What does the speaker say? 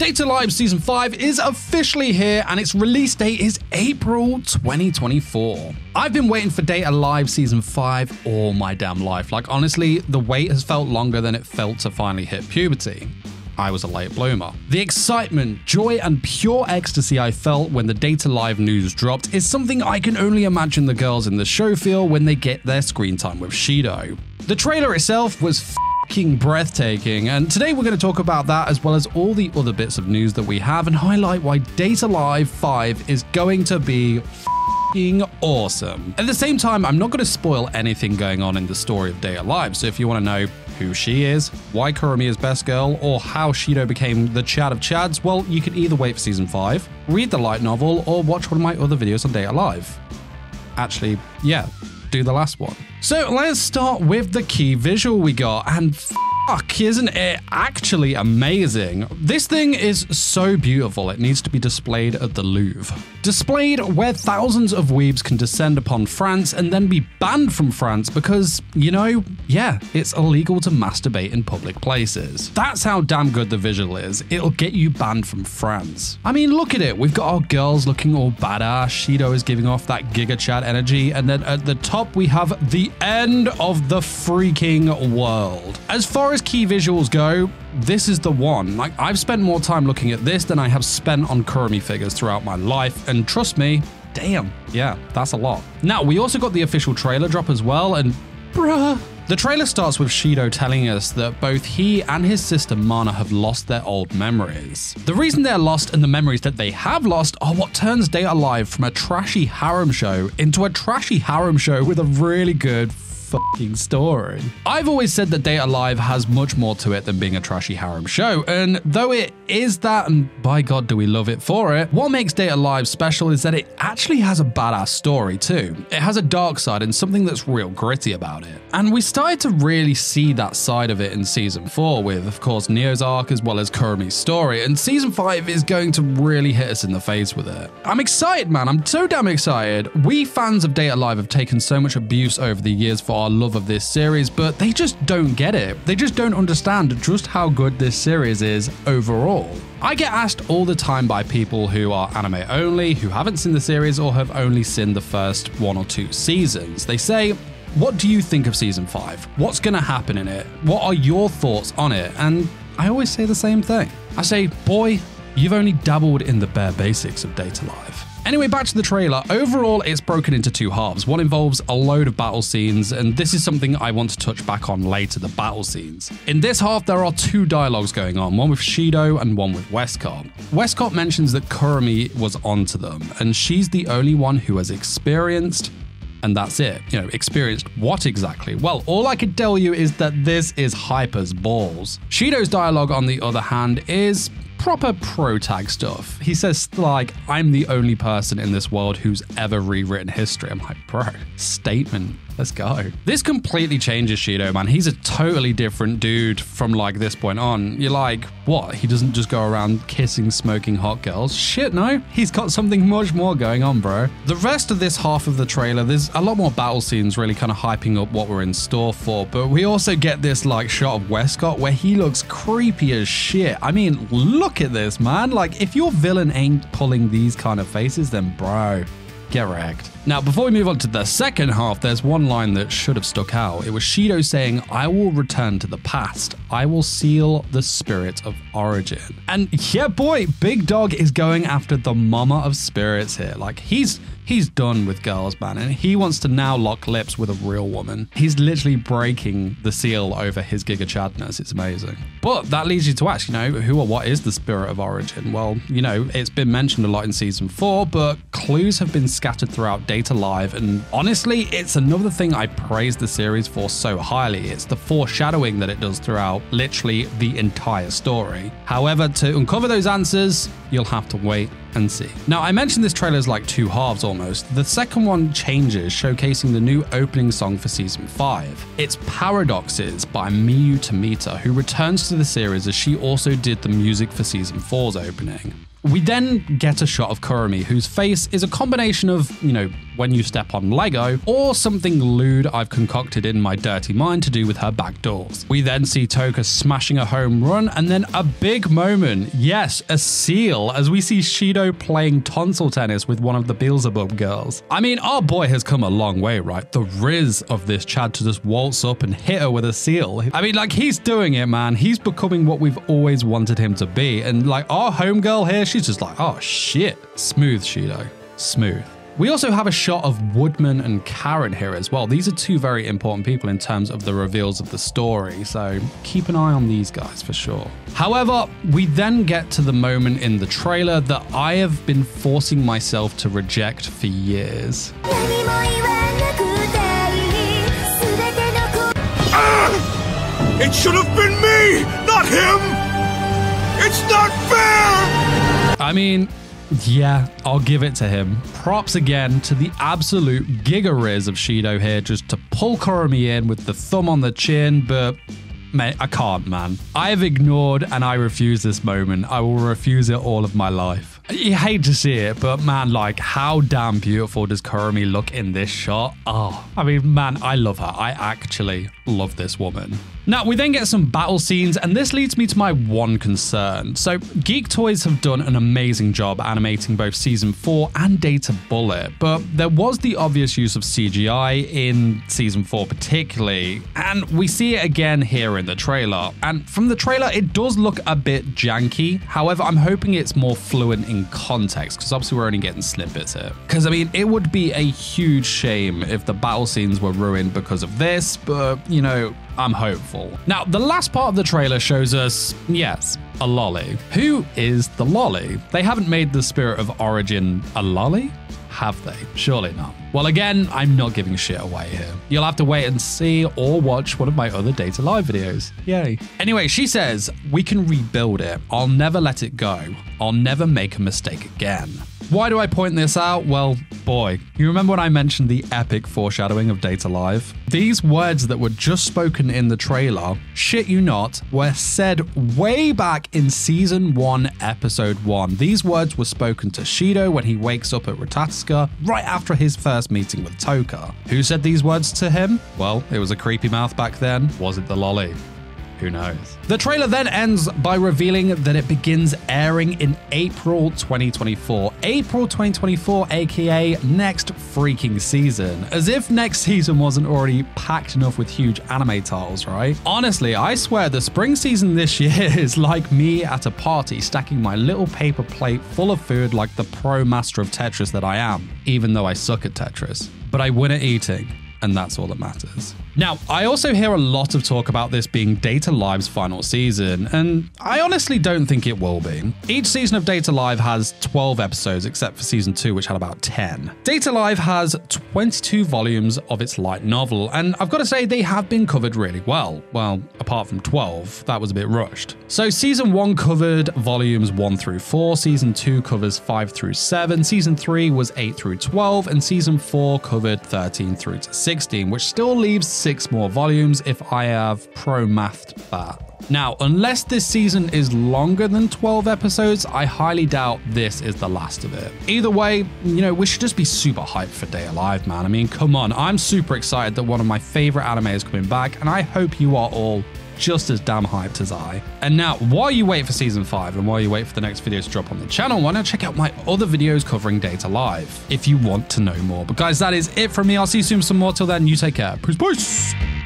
Date A Live Season 5 is officially here and its release date is April 2024. I've been waiting for Date A Live Season 5 all my damn life. Like, honestly, the wait has felt longer than it felt to finally hit puberty. I was a late bloomer. The excitement, joy, and pure ecstasy I felt when the Date A Live news dropped is something I can only imagine the girls in the show feel when they get their screen time with Shido. The trailer itself was f***ing breathtaking, and today we're going to talk about that as well as all the other bits of news that we have and highlight why Date A Live 5 is going to be f***ing awesome. At the same time, I'm not going to spoil anything going on in the story of Date A Live, so if you want to know who she is, why Kurumi is best girl, or how Shido became the Chad of Chads, well, you can either wait for Season 5, read the light novel, or watch one of my other videos on Date A Live. Actually, yeah, do the last one. So let's start with the key visual we got, and fuck, isn't it actually amazing? This thing is so beautiful, it needs to be displayed at the Louvre. Displayed where thousands of weebs can descend upon France and then be banned from France because, you know, yeah, it's illegal to masturbate in public places. That's how damn good the visual is. It'll get you banned from France. I mean, look at it. We've got our girls looking all badass. Shido is giving off that Giga Chad energy. And then at the top, we have the end of the freaking world. As far as key visuals go, this is the one. Like, I've spent more time looking at this than I have spent on Kurumi figures throughout my life, and trust me, damn, yeah, that's a lot. Now, we also got the official trailer drop as well, and bruh. The trailer starts with Shido telling us that both he and his sister Mana have lost their old memories. The reason they're lost and the memories that they have lost are what turns Date A Live from a trashy harem show into a trashy harem show with a really good fucking story. I've always said that Date A Live has much more to it than being a trashy harem show, and though it is that, and by God do we love it for it, what makes Date A Live special is that it actually has a badass story too. It has a dark side and something that's real gritty about it. And we started to really see that side of it in Season 4 with, of course, Neo's arc as well as Kurumi's story, and Season 5 is going to really hit us in the face with it. I'm excited, man. I'm so damn excited. We fans of Date A Live have taken so much abuse over the years for our love of this series, but they just don't get it. They just don't understand just how good this series is overall. I get asked all the time by people who are anime only, who haven't seen the series or have only seen the first 1 or 2 seasons. They say, what do you think of Season 5? What's going to happen in it? What are your thoughts on it? And I always say the same thing. I say, boy, you've only dabbled in the bare basics of Date A Live. Anyway, back to the trailer. Overall, it's broken into 2 halves. One involves a load of battle scenes, and this is something I want to touch back on later, the battle scenes. In this half, there are 2 dialogues going on, one with Shido and one with Westcott. Westcott mentions that Kurumi was onto them, and she's the only one who has experienced, and that's it. You know, experienced what exactly? Well, all I can tell you is that this is hyper's balls. Shido's dialogue, on the other hand, is proper pro-tag stuff. He says, like, I'm the only person in this world who's ever rewritten history. I'm like, bro, statement. Let's go. This completely changes Shido, man. He's a totally different dude from like this point on. You're like, what? He doesn't just go around kissing, smoking hot girls? Shit, no. He's got something much more going on, bro. The rest of this half of the trailer, there's a lot more battle scenes really kind of hyping up what we're in store for, but we also get this like shot of Westcott where he looks creepy as shit. I mean, look at this, man. Like, if your villain ain't pulling these kind of faces, then bro, get wrecked. Now, before we move on to the second half, there's one line that should have stuck out. It was Shido saying, I will return to the past. I will seal the spirit of origin. And yeah, boy, Big Dog is going after the mama of spirits here. Like, he's done with girls, man, and he wants to now lock lips with a real woman. He's literally breaking the seal over his Giga Chadness. It's amazing. But that leads you to ask, you know, who or what is the spirit of origin? Well, you know, it's been mentioned a lot in Season 4, but clues have been scattered throughout Date A Live, and honestly, it's another thing I praise the series for so highly. It's the foreshadowing that it does throughout literally the entire story. However, to uncover those answers, you'll have to wait and see. Now, I mentioned this trailer is like 2 halves almost. The second one changes, showcasing the new opening song for Season 5. It's Paradoxes by Miyu Tomita, who returns to the series as she also did the music for Season 4's opening. We then get a shot of Kurumi, whose face is a combination of, you know, when you step on Lego, or something lewd I've concocted in my dirty mind to do with her back doors. We then see Toka smashing a home run, and then a big moment, yes, a seal, as we see Shido playing tonsil tennis with one of the Beelzebub girls. I mean, our boy has come a long way, right? The riz of this Chad to just waltz up and hit her with a seal. I mean, like, he's doing it, man. He's becoming what we've always wanted him to be. And like, our homegirl here, she's just like, oh shit. Smooth, Shido. Smooth. We also have a shot of Woodman and Karen here as well. These are two very important people in terms of the reveals of the story, so keep an eye on these guys for sure. However, we then get to the moment in the trailer that I have been forcing myself to reject for years. It should have been me, not him! It's not fair! I mean, yeah, I'll give it to him. Props again to the absolute giga-riz of Shido here, just to pull Kurumi in with the thumb on the chin, but mate, I can't, man. I have ignored and I refuse this moment. I will refuse it all of my life. You hate to see it, but man, like, how damn beautiful does Kurumi look in this shot? Oh, I mean, man, I love her. I actually love this woman. Now, we then get some battle scenes, and this leads me to my one concern. So, Geek Toys have done an amazing job animating both Season 4 and Data Bullet, but there was the obvious use of CGI in Season 4 particularly, and we see it again here in the trailer. And from the trailer, it does look a bit janky. However, I'm hoping it's more fluent in context, because obviously we're only getting snippets here. Because, I mean, it would be a huge shame if the battle scenes were ruined because of this, but, you know, I'm hopeful. Now, the last part of the trailer shows us, yes, a lolly. Who is the lolly? They haven't made the Spirit of Origin a lolly? Have they? Surely not. Well, again, I'm not giving shit away here. You'll have to wait and see or watch one of my other Data Live videos. Yay. Anyway, she says, we can rebuild it. I'll never let it go. I'll never make a mistake again. Why do I point this out? Well, boy, you remember when I mentioned the epic foreshadowing of Data Live? These words that were just spoken in the trailer, shit you not, were said way back in Season 1, Episode 1. These words were spoken to Shido when he wakes up at Ratatsuka, right after his first meeting with Toka. Who said these words to him? Well, it was a creepy mouth back then. Was it the lolly? Who knows? The trailer then ends by revealing that it begins airing in April 2024. April 2024, aka next freaking season. As if next season wasn't already packed enough with huge anime titles, right? Honestly, I swear the spring season this year is like me at a party stacking my little paper plate full of food like the pro master of Tetris that I am, even though I suck at Tetris. But I win at eating, and that's all that matters. Now, I also hear a lot of talk about this being Data Live's final season, and I honestly don't think it will be. Each season of Data Live has 12 episodes, except for Season 2, which had about 10. Data Live has 22 volumes of its light novel, and I've got to say they have been covered really well. Well, apart from 12, that was a bit rushed. So Season 1 covered volumes 1 through 4, Season 2 covers 5 through 7, Season 3 was 8 through 12, and Season 4 covered 13 through to 16, which still leaves 6 more volumes if I have pro-mathed that. Now, unless this season is longer than 12 episodes, I highly doubt this is the last of it. Either way, you know, we should just be super hyped for Data Live, man. I mean, come on, I'm super excited that one of my favorite anime is coming back, and I hope you are all just as damn hyped as I. And now, while you wait for Season 5 and while you wait for the next video to drop on the channel, why not check out my other videos covering Data Live if you want to know more. But guys, that is it from me. I'll see you soon with some more. Till then, you take care. Peace, peace.